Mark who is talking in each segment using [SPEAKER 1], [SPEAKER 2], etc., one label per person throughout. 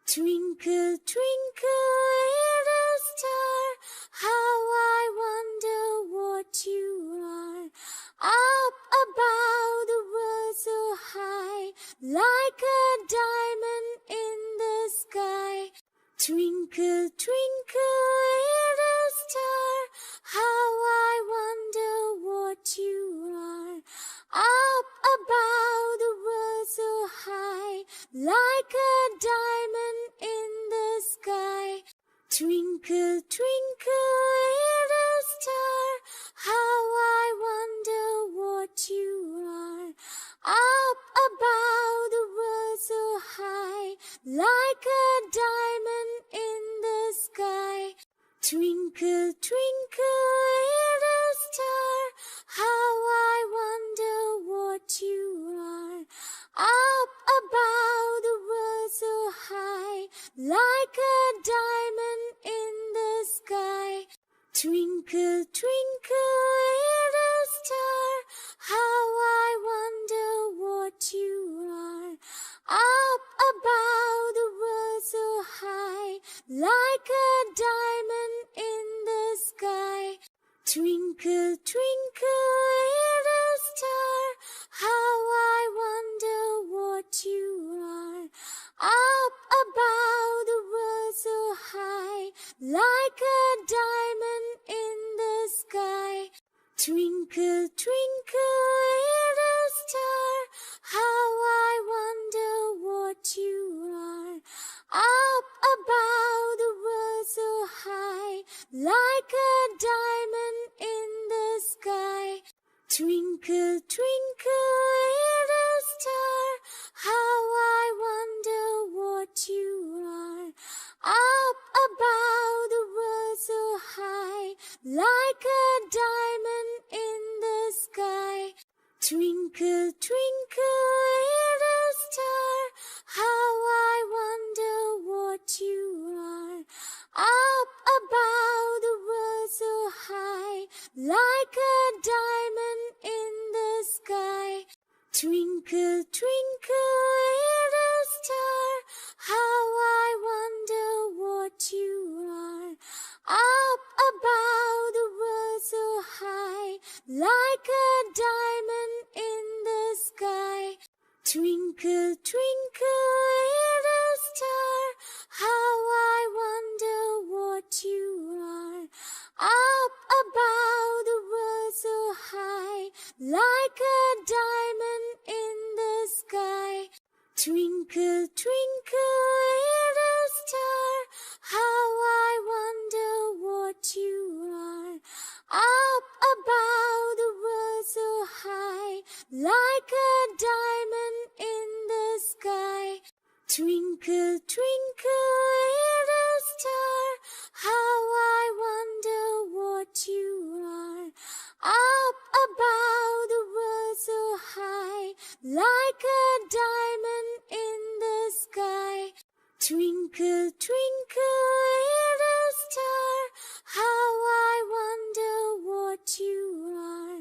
[SPEAKER 1] Twinkle, twinkle, little star, how I wonder what you are. Up above the world so high, like a diamond in the sky. Twinkle, twinkle, little star, how I wonder what you are. Up above the world so high, like a diamond in the sky. Twinkle, twinkle, little star, how I wonder what you are. Up above the world so high, like a diamond in the sky. Twinkle, twinkle, little star, how I wonder what you are. Up above the world so high, like a diamond in the sky. Twinkle, twinkle, little star, how I wonder what you are. Up above the world so high, like a diamond in the sky. Twinkle, twinkle, little star, how I wonder what you are. Up above the world so high, like a diamond in the sky. Twinkle, twinkle, little star, how I wonder what you are. Up above the world so high, like a diamond in the sky. Twinkle, twinkle, little star, how I wonder what you are. Up above the world so high, like a diamond in the sky. Twinkle, twinkle, little star, how I wonder what you are. Up above the world so high, like a diamond in the sky. Twinkle, twinkle, little star, how I wonder what you are. Up above the world so high, like a diamond in the sky. Twinkle, twinkle, little star, how I wonder what you are. Up above the world so high, like a diamond in the sky. Twinkle, twinkle, little star, how I wonder what you are. Up above the world so high, like a diamond in the sky. Twinkle, twinkle, little star, how I wonder what you are. Up above the world so high, like a diamond in the sky. Twinkle, twinkle, little star, how I wonder what you are.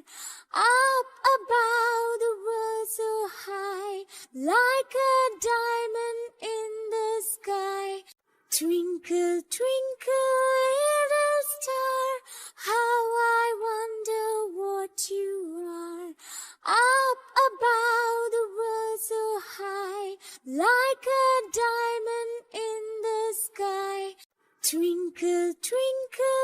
[SPEAKER 1] Up above the world so high, like a diamond in the sky. Twinkle, twinkle, little star, how I wonder what you are. Up above the world so high, like a diamond in the sky. Twinkle, twinkle.